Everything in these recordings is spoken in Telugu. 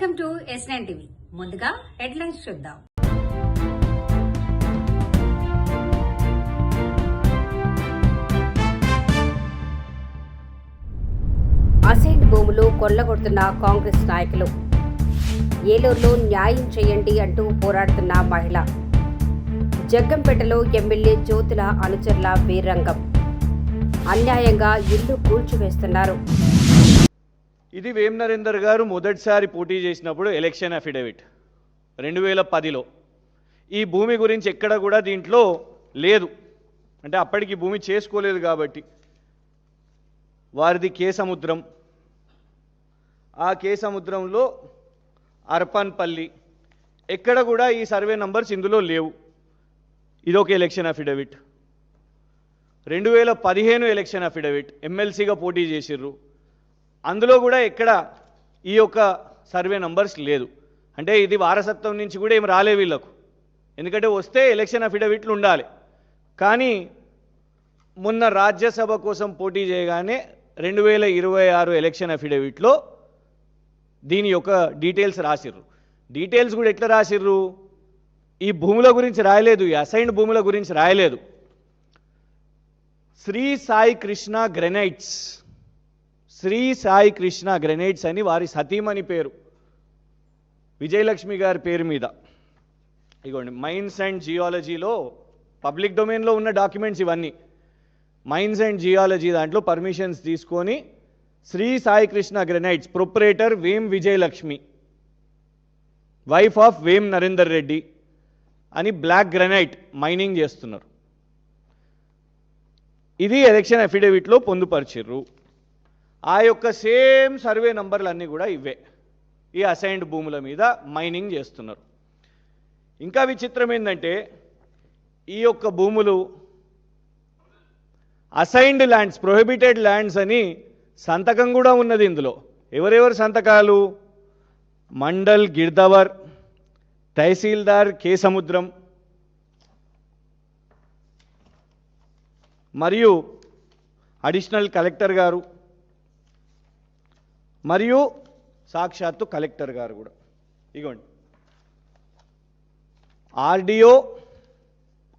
Welcome to S9 TV. ముందుగా హెడ్లైన్స్ చూద్దాం. అసైన్డ్ భూములు కొల్లగొడుతున్న కాంగ్రెస్ నాయకులు. ఏలూరులో న్యాయం చేయండి అంటూ పోరాడుతున్న మహిళ. జగ్గంపేటలో ఎమ్మెల్యే జ్యోతుల అనుచరుల వీర్రంగం. అన్యాయంగా ఇల్లు కూల్చివేస్తున్నారు. ఇది వేం నరేందర్ గారు మొదటిసారి పోటీ చేసినప్పుడు ఎలక్షన్ అఫిడవిట్ 2010లో. ఈ భూమి గురించి ఎక్కడ కూడా దీంట్లో లేదు, అంటే అప్పటికి భూమి చేసుకోలేదు కాబట్టి. వారిది కేసముద్రం, ఆ కేసముద్రంలో అర్పన్పల్లి, ఎక్కడ కూడా ఈ సర్వే నంబర్స్ ఇందులో లేవు. ఇదొక ఎలక్షన్ అఫిడవిట్. 2015 ఎలక్షన్ అఫిడవిట్, ఎమ్మెల్సీగా పోటీ చేసిర్రు, అందులో కూడా ఎక్కడ ఈ యొక్క సర్వే నంబర్స్ లేదు. అంటే ఇది వారసత్వం నుంచి కూడా ఏం రాలే వీళ్ళకు, ఎందుకంటే వస్తే ఎలక్షన్ అఫిడవిట్లు ఉండాలి. కానీ మొన్న రాజ్యసభ కోసం పోటీ చేయగానే 2026 ఎలక్షన్ అఫిడవిట్లో దీని యొక్క డీటెయిల్స్ రాసిర్రు. డీటెయిల్స్ కూడా ఎట్లా రాసిర్రు, ఈ భూముల గురించి రాయలేదు, ఈ అసైన్డ్ భూముల గురించి రాయలేదు. శ్రీ సాయి కృష్ణ గ్రెనైట్స్, శ్రీ సాయి కృష్ణ గ్రెనైట్స్ అని వారి సతీమణి పేరు, విజయలక్ష్మి గారి పేరు మీద. ఇగోండి, మైన్స్ అండ్ జియాలజీలో పబ్లిక్ డొమైన్లో ఉన్న డాక్యుమెంట్స్ ఇవన్నీ. మైన్స్ అండ్ జియాలజీ దాంట్లో పర్మిషన్స్ తీసుకొని Shri Sai Krishna granites proprietor Vem Vijayalakshmi, wife of వేం నరేందర్ రెడ్డి అని బ్లాక్ గ్రెనైట్ మైనింగ్ చేస్తున్నారు. ఇది ఎలక్షన్ అఫిడవిట్లో పొందుపరిచిర్రు. ఆ యొక్క సేమ్ సర్వే నంబర్లు అన్నీ కూడా ఇవే, ఈ అసైన్డ్ భూముల మీద మైనింగ్ చేస్తున్నారు. ఇంకా విచిత్రం ఏంటంటే ఈ యొక్క భూములు అసైన్డ్ ల్యాండ్స్, ప్రొహిబిటెడ్ ల్యాండ్స్ అని సంతకం కూడా ఉన్నది ఇందులో. ఎవరెవరు సంతకాలు? మండల్ గిర్దవర్, తహసీల్దార్ కేసముద్రం, మరియు అడిషనల్ కలెక్టర్ గారు, మరియు సాక్షాత్తు కలెక్టర్ గారు కూడా. ఇగోండి, ఆర్డీఓ,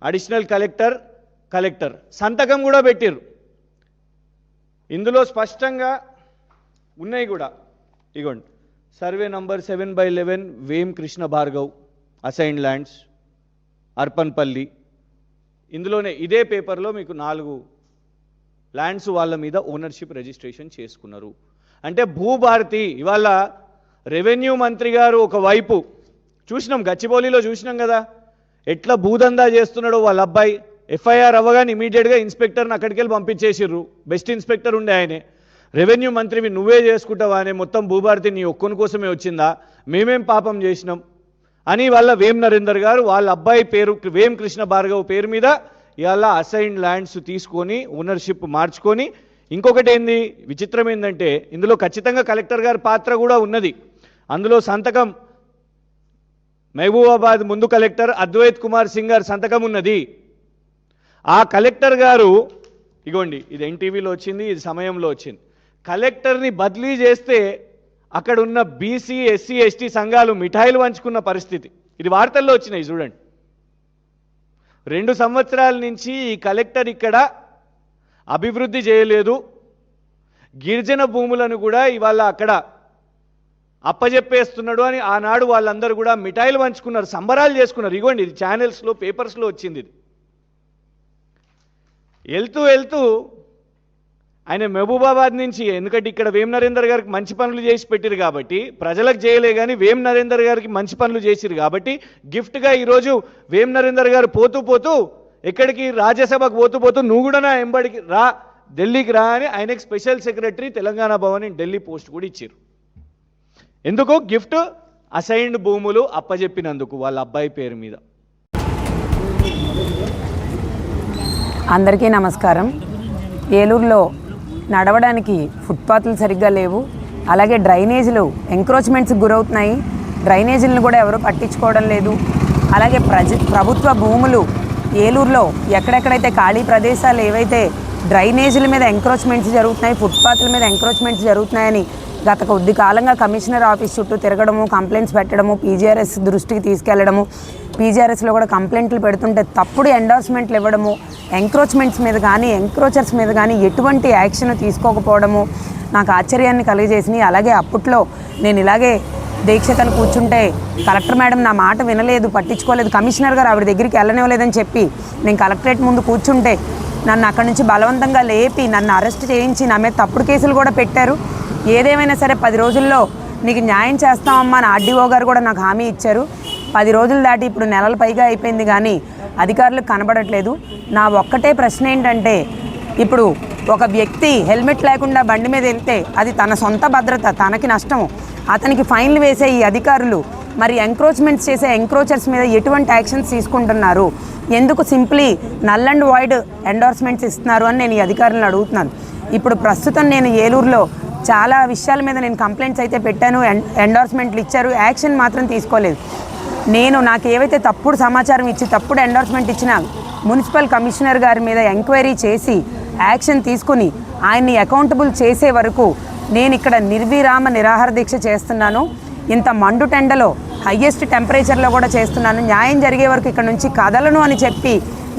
అడిషనల్ కలెక్టర్, కలెక్టర్ సంతకం కూడా పెట్టిర్రు. ఇందులో స్పష్టంగా ఉన్నాయి కూడా. ఇగోండి, సర్వే నంబర్ 7/11 వేం కృష్ణ భార్గవ్ అసైన్డ్ ల్యాండ్స్ అర్పన్పల్లి. ఇందులోనే ఇదే పేపర్లో మీకు 4 ల్యాండ్స్ వాళ్ళ మీద ఓనర్షిప్ రిజిస్ట్రేషన్ చేసుకున్నారు. అంటే భూభారతి ఇవాళ రెవెన్యూ మంత్రి గారు ఒకవైపు చూసినాం, గచ్చిబౌలిలో చూసినాం కదా ఎట్లా భూదందా చేస్తున్నాడో వాళ్ళ అబ్బాయి. ఎఫ్ఐఆర్ అవ్వగానే ఇమీడియట్గా ఇన్స్పెక్టర్ని అక్కడికి వెళ్ళి పంపించేసిర్రు. బెస్ట్ ఇన్స్పెక్టర్ ఉండే ఆయనే. రెవెన్యూ మంత్రివి నువ్వే చేసుకుంటావా అనే, మొత్తం భూభారతి నీ ఒక్కని కోసమే వచ్చిందా, మేమేం పాపం చేసినాం అని వాళ్ళ వేం నరేందర్ గారు వాళ్ళ అబ్బాయి పేరు వేం కృష్ణ భార్గవ్ పేరు మీద ఇవాళ అసైన్డ్ ల్యాండ్స్ తీసుకొని ఓనర్షిప్ మార్చుకొని. ఇంకొకటి ఏంది విచిత్రం ఏంటంటే ఇందులో ఖచ్చితంగా కలెక్టర్ గారి పాత్ర కూడా ఉన్నది. అందులో సంతకం మహబూబాబాద్ ముందు కలెక్టర్ అద్వైత్ కుమార్ సింగ్ గారి సంతకం ఉన్నది. ఆ కలెక్టర్ గారు, ఇగోండి ఇది ఎన్టీవీలో వచ్చింది, ఇది సమయంలో వచ్చింది, కలెక్టర్ని బదిలీ చేస్తే అక్కడ ఉన్న బీసీ ఎస్సీ ఎస్టీ సంఘాలు మిఠాయిలు పంచుకున్న పరిస్థితి. ఇది వార్తల్లో వచ్చినాయి చూడండి. 2 సంవత్సరాల నుంచి ఈ కలెక్టర్ ఇక్కడ అభివృద్ధి చేయలేదు, గిరిజన భూములను కూడా ఇవాళ అక్కడ అప్పజెప్పేస్తున్నాడు అని ఆనాడు వాళ్ళందరూ కూడా మిఠాయిలు పంచుకున్నారు, సంబరాలు చేసుకున్నారు. ఇగోండి ఇది ఛానల్స్లో పేపర్స్లో వచ్చింది. ఇది వెళ్తూ ఆయన మహబూబాబాద్ నుంచి, ఎందుకంటే ఇక్కడ వేం నరేందర్ గారికి మంచి పనులు చేసి పెట్టిరు కాబట్టి, ప్రజలకు చేయలే కానీ వేం నరేందర్ గారికి మంచి పనులు చేసిరు కాబట్టి గిఫ్ట్గా ఈరోజు వేం నరేందర్ గారు పోతూ ఎక్కడికి రాజ్యసభకు పోతూ నువ్వు కూడా నా ఎంబడికి రా, ఢిల్లీకి రా అని ఆయనకి special secretary Telangana Bhavan Delhi post కూడా ఇచ్చారు. ఎందుకు? గిఫ్ట్ అసైన్డ్ భూములు అప్పజెప్పినందుకు వాళ్ళ అబ్బాయి పేరు మీద. అందరికీ నమస్కారం. ఏలూరులో నడవడానికి ఫుట్పాత్లు సరిగ్గా లేవు, అలాగే డ్రైనేజీలు ఎంక్రోచ్మెంట్స్కి గురవుతున్నాయి. డ్రైనేజీలను కూడా ఎవరు పట్టించుకోవడం లేదు. అలాగే ప్రభుత్వ భూములు ఏలూరులో ఎక్కడెక్కడైతే ఖాళీ ప్రదేశాలు ఏవైతే డ్రైనేజీల మీద ఎంక్రోచ్మెంట్స్ జరుగుతున్నాయి, ఫుట్పాత్ల మీద ఎంక్రోచ్మెంట్స్ జరుగుతున్నాయని గత కొద్ది కాలంగా కమిషనర్ ఆఫీస్ చుట్టూ తిరగడము, కంప్లైంట్స్ పెట్టడము, పీజీఆర్ఎస్ దృష్టికి తీసుకెళ్లడము, పీజీఆర్ఎస్లో కూడా కంప్లైంట్లు పెడుతుంటే తప్పుడు ఎండార్స్మెంట్లు ఇవ్వడము, ఎంక్రోచ్మెంట్స్ మీద కానీ ఎంక్రోచర్స్ మీద కానీ ఎటువంటి యాక్షన్ తీసుకోకపోవడము నాకు ఆశ్చర్యాన్ని కలిగజేసినాయి. అలాగే అప్పట్లో నేను ఇలాగే దీక్షతను కూర్చుంటే కలెక్టర్ మేడం నా మాట వినలేదు, పట్టించుకోలేదు. కమిషనర్ గారు ఆవిడ దగ్గరికి వెళ్ళనివ్వలేదని చెప్పి నేను కలెక్టరేట్ ముందు కూర్చుంటే నన్ను అక్కడి నుంచి బలవంతంగా లేపి నన్ను అరెస్ట్ చేయించి నా మీద తప్పుడు కేసులు కూడా పెట్టారు. ఏదేమైనా సరే 10 రోజుల్లో నీకు న్యాయం చేస్తామమ్మా అని ఆర్డీఓ గారు కూడా నాకు హామీ ఇచ్చారు. 10 రోజులు దాటి ఇప్పుడు నెలల పైగా అయిపోయింది కానీ అధికారులకు కనబడట్లేదు. నా ఒక్కటే ప్రశ్న ఏంటంటే, ఇప్పుడు ఒక వ్యక్తి హెల్మెట్ లేకుండా బండి మీద వెళ్తే అది తన సొంత భద్రత, తనకి నష్టము. అతనికి ఫైన్లు వేసే ఈ అధికారులు మరి ఎంక్రోచ్మెంట్స్ చేసే ఎంక్రోచర్స్ మీద ఎటువంటి యాక్షన్స్ తీసుకుంటున్నారు? ఎందుకు simply null and void endorsements ఇస్తున్నారు అని నేను ఈ అధికారులను అడుగుతున్నాను. ఇప్పుడు ప్రస్తుతం నేను ఏలూరులో చాలా విషయాల మీద నేను కంప్లైంట్స్ అయితే పెట్టాను, ఎండార్స్మెంట్లు ఇచ్చారు, యాక్షన్ మాత్రం తీసుకోలేదు. నాకు ఏవైతే తప్పుడు సమాచారం ఇచ్చి తప్పుడు ఎండార్స్మెంట్ ఇచ్చిన మున్సిపల్ కమిషనర్ గారి మీద ఎంక్వైరీ చేసి యాక్షన్ తీసుకుని ఆయన్ని అకౌంటబుల్ చేసే వరకు నేను ఇక్కడ నిర్విరామ నిరాహార దీక్ష చేస్తున్నాను. ఇంత మండు టెండలో హయ్యెస్ట్ టెంపరేచర్లో కూడా చేస్తున్నాను. న్యాయం జరిగే వరకు ఇక్కడ నుంచి కదలను అని చెప్పి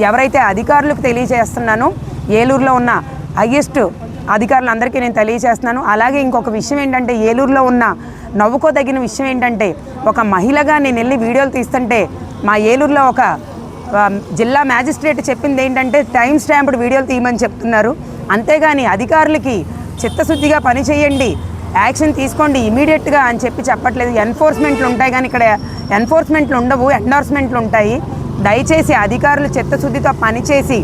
ఎవరైతే అధికారులకు తెలియజేస్తున్నానో, ఏలూరులో ఉన్న హయ్యెస్ట్ అధికారులందరికీ నేను తెలియజేస్తున్నాను. అలాగే ఇంకొక విషయం ఏంటంటే, ఏలూరులో ఉన్న నవ్వుకోదగిన విషయం ఏంటంటే, ఒక మహిళగా నేను వెళ్ళి వీడియోలు తీస్తుంటే మా ఏలూరులో ఒక జిల్లా మ్యాజిస్ట్రేట్ చెప్పింది ఏంటంటే టైం స్టాంప్డ్ వీడియోలు తీయమని చెప్తున్నారు. అంతేగాని అధికారులకి చిత్తశుద్ధిగా పని చేయండి, యాక్షన్ తీసుకోండి ఇమీడియట్గా అని చెప్పట్లేదు. ఎన్ఫోర్స్మెంట్లు ఉంటాయి కానీ ఇక్కడ ఎన్ఫోర్స్మెంట్లు ఉండవు, ఎండార్స్మెంట్లు ఉంటాయి. దయచేసి అధికారులు చిత్తశుద్ధితో పనిచేసి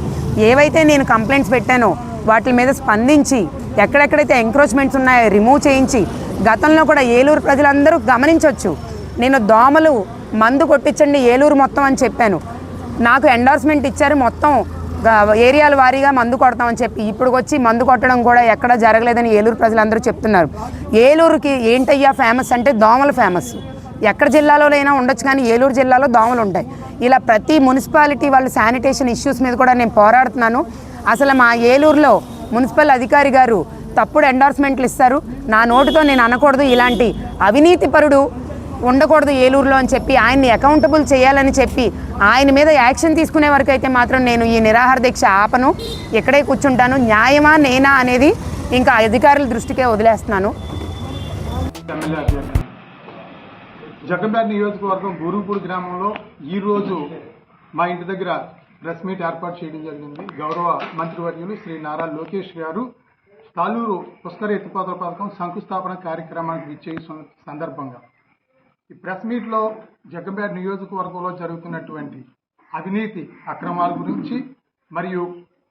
ఏవైతే నేను కంప్లైంట్స్ పెట్టానో వాటి మీద స్పందించి ఎక్కడెక్కడైతే ఎంక్రోచ్మెంట్స్ ఉన్నాయో రిమూవ్ చేయించి, గతంలో కూడా ఏలూరు ప్రజలందరూ గమనించవచ్చు, నేను దోమలు మందు కొట్టించండి ఏలూరు మొత్తం అని చెప్పాను. నాకు ఎండార్స్మెంట్ ఇచ్చారు, మొత్తం ఏరియాల వారీగా మందు కొడతామని చెప్పి. ఇప్పుడు వచ్చి మందు కొట్టడం కూడా ఎక్కడా జరగలేదని ఏలూరు ప్రజలందరూ చెప్తున్నారు. ఏలూరుకి ఏంటయ్యా ఫేమస్ అంటే దోమలు ఫేమస్. ఎక్కడ జిల్లాలోనైనా ఉండొచ్చు కానీ ఏలూరు జిల్లాలో దోమలు ఉంటాయి. ఇలా ప్రతి మున్సిపాలిటీ వాళ్ళ శానిటేషన్ ఇష్యూస్ మీద కూడా నేను పోరాడుతున్నాను. అసలు మా ఏలూరులో మున్సిపల్ అధికారి గారు తప్పుడు ఎండార్స్మెంట్లు ఇస్తారు. నా నోటితో నేను అనకూడదు, ఇలాంటి అవినీతి పరుడు ఉండకూడదు ఏలూరులో అని చెప్పి ఆయన్ని అకౌంటబుల్ చేయాలని చెప్పి ఆయన మీద యాక్షన్ తీసుకునే వరకు అయితే మాత్రం నేను ఈ నిరాహార దీక్ష ఆపను, ఇక్కడే కూర్చుంటాను. న్యాయమా నేనా అనేది ఇంకా అధికారుల దృష్టికే వదిలేస్తున్నాను. జగ్గంపేట నియోజకవర్గం గురుపూడి గ్రామంలో ఈరోజు మా ఇంటి దగ్గర ప్రెస్ మీట్ ఏర్పాటు చేయడం జరిగింది. గౌరవ మంత్రివర్యులు శ్రీ నారా లోకేష్ గారు తాలూరు పుష్కర ఎత్తిపోతల పథకం శంకుస్థాపన కార్యక్రమానికి విచ్చేసిన సందర్భంగా ఈ ప్రెస్ మీట్లో జగ్గంపేట నియోజకవర్గంలో జరుగుతున్నటువంటి అవినీతి అక్రమాల గురించి మరియు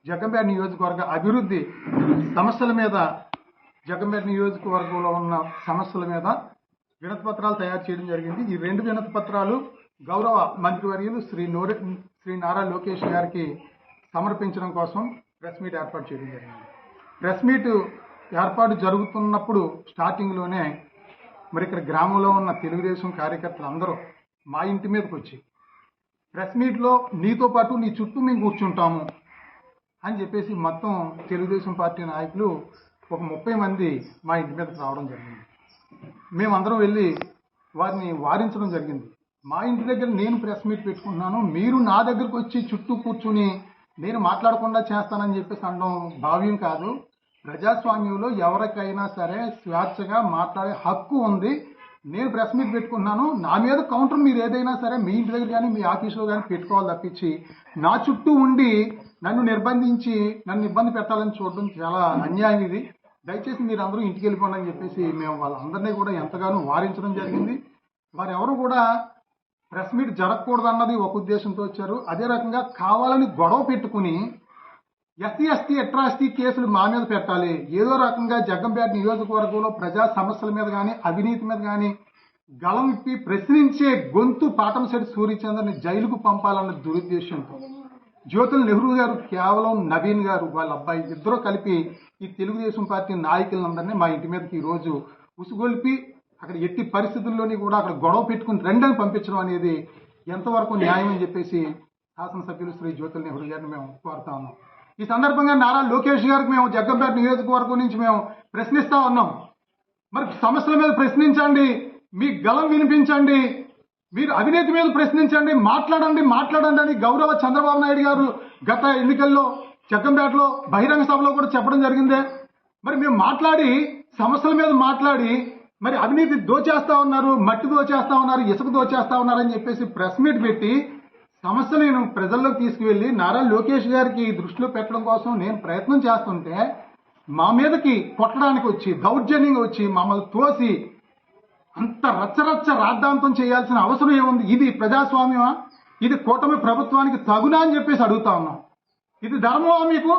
జగ్గంపేట నియోజకవర్గ అభివృద్ధి సమస్యల మీద, జగ్గంపేట నియోజకవర్గంలో ఉన్న సమస్యల మీద వినతి పత్రాలు తయారు చేయడం జరిగింది. ఈ 2 వినతి పత్రాలు గౌరవ మంత్రివర్యులు శ్రీ నారా లోకేష్ గారికి సమర్పించడం కోసం ప్రెస్ మీట్ ఏర్పాటు చేయడం జరిగింది. ప్రెస్ మీట్ ఏర్పాటు జరుగుతున్నప్పుడు స్టార్టింగ్లోనే మరి ఇక్కడ గ్రామంలో ఉన్న తెలుగుదేశం కార్యకర్తలు అందరూ మా ఇంటి మీదకి వచ్చి ప్రెస్ మీట్లో నీతో పాటు నీ చుట్టూ మేము కూర్చుంటాము అని చెప్పేసి మొత్తం తెలుగుదేశం పార్టీ నాయకులు ఒక 30 మంది మా ఇంటి మీదకి రావడం జరిగింది. మేమందరం వెళ్ళి వారిని వారించడం జరిగింది. మా ఇంటి దగ్గర నేను ప్రెస్ మీట్ పెట్టుకుంటున్నాను, మీరు నా దగ్గరకు వచ్చి చుట్టూ కూర్చుని నేను మాట్లాడకుండా చేస్తానని చెప్పేసి అనడం భావ్యం కాదు. ప్రజాస్వామ్యంలో ఎవరికైనా సరే స్వేచ్ఛగా మాట్లాడే హక్కు ఉంది. నేను ప్రెస్ మీట్ పెట్టుకుంటున్నాను, నా మీద కౌంటర్ మీరు ఏదైనా సరే మీ ఇంటి దగ్గర కానీ మీ ఆఫీసులో కానీ పెట్టుకోవాలి తప్పించి నా చుట్టూ ఉండి నన్ను నిర్బంధించి నన్ను ఇబ్బంది పెట్టాలని చూడడం చాలా అన్యాయం. ఇది దయచేసి మీరు అందరూ ఇంటికి వెళ్ళిపోండి అని చెప్పేసి మేము వాళ్ళందరినీ కూడా ఎంతగానో వారించడం జరిగింది. వారెవరు కూడా ప్రెస్ మీట్ జరగకూడదన్నది ఒక ఉద్దేశంతో వచ్చారు. అదే రకంగా కావాలని గొడవ పెట్టుకుని ఎస్సీ అట్రాసిటీ కేసులు మా మీద పెట్టాలి, ఏదో రకంగా జగ్గంపేట నియోజకవర్గంలో ప్రజా సమస్యల మీద కానీ అవినీతి మీద కానీ గలం విప్పి ప్రశ్నించే గొంతు పాటంశెట్టి సూర్యచంద్రని జైలుకు పంపాలన్న దురుద్దేశంతో జ్యోతుల నెహ్రూ గారు కేవలం నవీన్ గారు వాళ్ళ అబ్బాయి ఇద్దరూ కలిపి ఈ తెలుగుదేశం పార్టీ నాయకులందరినీ మా ఇంటి మీదకి ఈరోజు ఉసుగొల్పి అక్కడ ఎట్టి పరిస్థితుల్లోని కూడా అక్కడ గొడవ పెట్టుకుని రెండని పంపించడం అనేది ఎంతవరకు న్యాయం అని చెప్పేసి శాసనసభ్యులు శ్రీ జ్యోతుల నెహ్రూ గారిని మేము కోరుతా ఉన్నాం. ఈ సందర్భంగా నారా లోకేష్ గారికి మేము జగ్గంపేట నియోజకవర్గం నుంచి మేము ప్రశ్నిస్తా ఉన్నాం. మరి సమస్యల మీద ప్రశ్నించండి, మీ గలం వినిపించండి, మీరు అవినీతి మీద ప్రశ్నించండి, మాట్లాడండి అని గౌరవ చంద్రబాబు నాయుడు గారు గత ఎన్నికల్లో జగ్గంపేటలో బహిరంగ సభలో కూడా చెప్పడం జరిగిందే. మరి మేము మాట్లాడి సమస్యల మీద మాట్లాడి మరి అవినీతి దోచేస్తా ఉన్నారు, మట్టి దోచేస్తా ఉన్నారు, ఇసుక దోచేస్తా ఉన్నారు అని చెప్పేసి ప్రెస్ మీట్ పెట్టి సమస్యలు నేను ప్రజల్లోకి తీసుకువెళ్లి నారా లోకేష్ గారికి దృష్టిలో పెట్టడం కోసం నేను ప్రయత్నం చేస్తుంటే మా మీదకి కొట్టడానికి వచ్చి దౌర్జన్యంగా వచ్చి మమ్మల్ని తోసి అంత రచ్చరచ్చ రాద్ధాంతం చేయాల్సిన అవసరం ఏముంది? ఇది ప్రజాస్వామ్యమా? ఇది కూటమి ప్రభుత్వానికి తగునా అని చెప్పేసి అడుగుతా ఉన్నాం. ఇది ధర్మమా మీకు?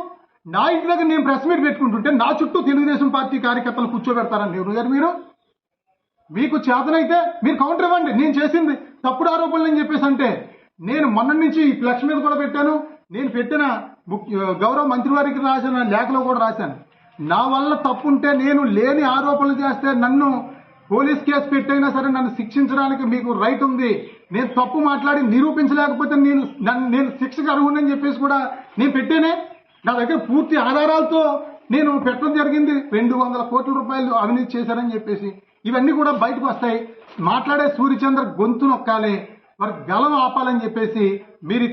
నా ఇంటి దగ్గర నేను ప్రెస్ మీట్ పెట్టుకుంటుంటే నా చుట్టూ తెలుగుదేశం పార్టీ కార్యకర్తలు కూర్చోబెడతారని నెహ్రూ గారు మీరు మీకు చేతనైతే మీరు కౌంటర్ ఇవ్వండి. నేను చేసింది తప్పుడు ఆరోపణలు అని చెప్పేసి అంటే నేను మొన్న నుంచి ఈ ఫ్లెక్స్ మీద కూడా పెట్టాను, నేను పెట్టిన గౌరవ మంత్రి వారికి రాసిన లేఖలో కూడా రాశాను. నా వల్ల తప్పుంటే నేను లేని ఆరోపణలు చేస్తే నన్ను పోలీస్ కేసు పెట్టైనా సరే నన్ను శిక్షించడానికి మీకు రైట్ ఉంది. నేను తప్పు మాట్లాడి నిరూపించలేకపోతే నేను శిక్షకు అర్హునని చెప్పేసి కూడా నేను పెట్టేనే. నా దగ్గర పూర్తి ఆధారాలతో నేను పెట్టడం జరిగింది. 200 కోట్ల రూపాయలు అవినీతి చేశారని చెప్పేసి ఇవన్నీ కూడా బయటకు వస్తాయి. మాట్లాడే సూర్యచంద్ర గొంతు నొక్కాలి, మరి గలం ఆపాలని చెప్పేసి మీరు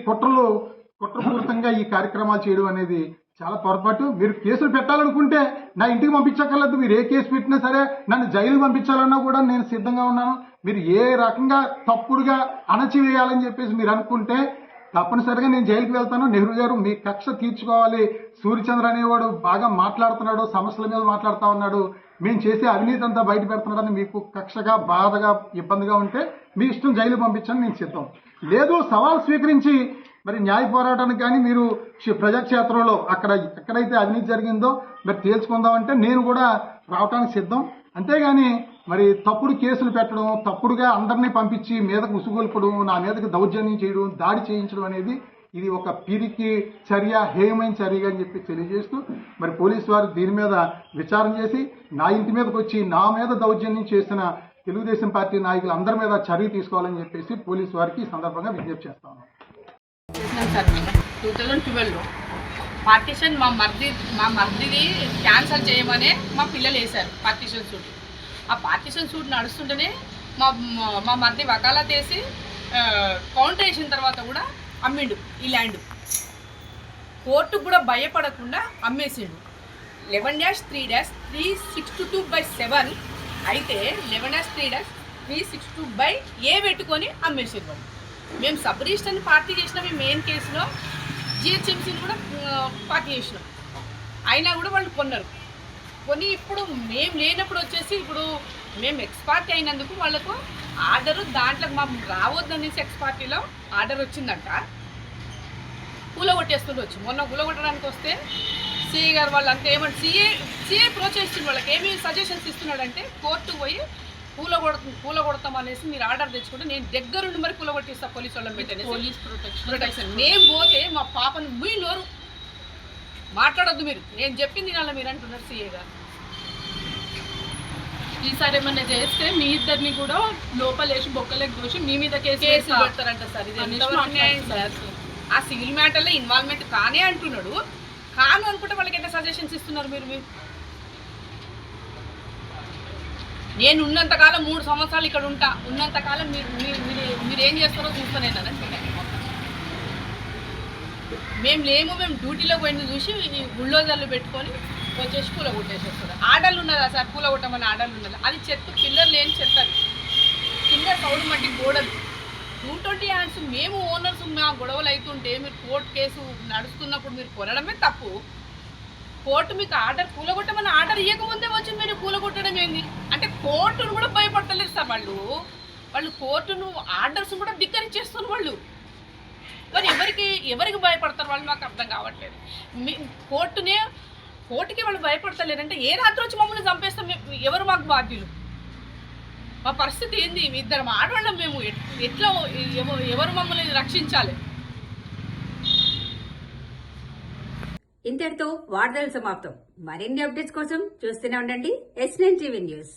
కుట్రపూరితంగా ఈ కార్యక్రమాలు చేయడం అనేది చాలా పొరపాటు. మీరు కేసులు పెట్టాలనుకుంటే నా ఇంటికి పంపించక్కర్లేదు. మీరు ఏ కేసు పెట్టినా సరే నన్ను జైలుకి పంపించాలన్నా కూడా నేను సిద్ధంగా ఉన్నాను. మీరు ఏ రకంగా తప్పుడుగా అణచివేయాలని చెప్పేసి మీరు అనుకుంటే తప్పనిసరిగా నేను జైలుకి వెళ్తాను. నెహ్రూ గారు మీ కక్ష తీర్చుకోవాలి. సూర్యచంద్ర అనేవాడు బాగా మాట్లాడుతున్నాడు, సమస్యల మీద మాట్లాడుతా ఉన్నాడు, మేము చేసే అవినీతి అంతా బయట పెడుతున్నాడని మీకు కక్షగా బాధగా ఇబ్బందిగా ఉంటే మీ ఇష్టం జైలు పంపించని నేను సిద్ధం. లేదు సవాల్ స్వీకరించి మరి న్యాయ పోరాటానికి కానీ మీరు ప్రజాక్షేత్రంలో ఎక్కడైతే అవినీతి జరిగిందో మరి తేల్చుకుందామంటే నేను కూడా రావడానికి సిద్ధం. అంతేగాని మరి తప్పుడు కేసులు పెట్టడం, తప్పుడుగా అందరినీ పంపించి మీదకు ఉసుగొల్పడం, నా మీదకి దౌర్జన్యం చేయడం, దాడి చేయించడం అనేది ఇది ఒక పిరికి చర్య, హేయమైన చర్యగా అని చెప్పి తెలియజేస్తూ మరి పోలీసు వారు దీని మీద విచారణ చేసి నా ఇంటి మీదకి వచ్చి నా మీద దౌర్జన్యం చేసిన తెలుగుదేశం పార్టీ నాయకులు అందరి మీద చర్య తీసుకోవాలని చెప్పేసి పోలీసు వారికి ఈ సందర్భంగా విజ్ఞప్తి చేస్తాను. 2012లో పార్టీషన్ మా మర్దిది క్యాన్సల్ చేయమనే మా పిల్లలు వేశారు పార్టీషన్ సూట్. ఆ పార్టీషన్ సూట్ నడుస్తుంటేనే మా మర్ది వకాలత్ వేసి కౌంటర్ వేసిన తర్వాత కూడా అమ్మిండు ఈ ల్యాండ్. కోర్టుకు కూడా భయపడకుండా అమ్మేసిండు. 11-3-362/7 అయితే 11-3-362/A పెట్టుకొని అమ్మేసిండు వాళ్ళు. మేము సబ్ రిజిస్టర్ని పార్టీ చేసినాం. మేము మెయిన్ కేసులో జిహెచ్ఎంసీని కూడా పార్టీ చేసినాం. అయినా కూడా వాళ్ళు కొన్నారు. కొని ఇప్పుడు మేము లేనప్పుడు వచ్చేసి ఇప్పుడు మేము ఎక్స్ పార్టీ అయినందుకు వాళ్ళకు ఆర్డరు దాంట్లో మాకు రావద్దనేసి ఎక్స్ పార్టీలో ఆర్డర్ వచ్చిందంట. కూలగొట్టేస్తుండే వచ్చి మొన్న కూలగొట్టడానికి వస్తే సిఏ గారు వాళ్ళు అంతా ఏమంటే సిఏ ప్రోత్సహిస్తుంది. వాళ్ళకి ఏమి సజెషన్స్ ఇస్తున్నాడంటే కోర్టుకు పోయి కూలగొడతాం అనేసి మీరు ఆర్డర్ తెచ్చుకుంటే నేను దగ్గరుండి మరి కూలగొట్టిస్తా పోలీసు వాళ్ళని పెట్టేసి పోలీస్ ప్రొటెక్షన్. మేము పోతే మా పాపను మీ నోరు మాట్లాడొద్దు మీరు, నేను చెప్పింది నాన్న మీరు అంటున్నారు సిఏ గారు. ఈసారి ఏమన్నా చేస్తే మీ ఇద్దరిని కూడా లోపలేసి బొక్కలేక దోషి మీ మీద కేసు పెడతారంట సార్. ఇది అన్యాయం సార్. ఆ సివిల్ మ్యాటర్లో ఇన్వాల్వ్మెంట్ కానే అంటున్నాడు. కాను అనుకుంటే వాళ్ళకి ఎంత సజెషన్స్ ఇస్తున్నారు మీరు? నేను ఉన్నంతకాలం 3 సంవత్సరాలు ఇక్కడ ఉంటా, ఉన్నంతకాలం మీరు ఏం చేస్తారో చూస్తానే కదా. మేము డ్యూటీలో పోయింది చూసి బుల్డోజర్లు పెట్టుకొని వచ్చేసి పూల కొట్టేసేస్తారు. ఆర్డర్లు ఉన్నదా సార్? పూల కొట్టమని ఆర్డర్లు ఉన్నదా? అది చెత్త, పిల్లర్ లేని చెత్త, కింద సౌడు మట్టి గోడలు. 220 యాడ్స్ మేము ఓనర్స్ మా గొడవలు అవుతుంటే మీరు కోర్టు కేసు నడుస్తున్నప్పుడు మీరు కొనడమే తప్పు. కోర్టు మీకు ఆర్డర్ కూలగొట్టమని ఆర్డర్ ఇవ్వకముందే వచ్చి మీరు కూలగొట్టడం ఏంది? అంటే కోర్టును కూడా భయపడతలేదు సార్ వాళ్ళు కోర్టును ఆర్డర్స్ కూడా ధిక్కరించేస్తున్నారు వాళ్ళు. మరి ఎవరికి భయపడతారు వాళ్ళు? నాకు అర్థం కావట్లేదు. కోర్టుకి వాళ్ళు భయపడతలేరంటే ఏ రాత్రి వచ్చి మమ్మల్ని చంపేస్తాం? ఎవరు మాకు బాధ్యులు? మా పరిస్థితి ఏంది? ఇద్దరు ఆడవాళ్ళం మేము, ఎట్లా ఎవరు మమ్మల్ని రక్షించాలి? ఇంతటితో వార్తలు సమాప్తం. మరిన్ని అప్డేట్స్ కోసం చూస్తూనే ఉండండి S9 TV న్యూస్.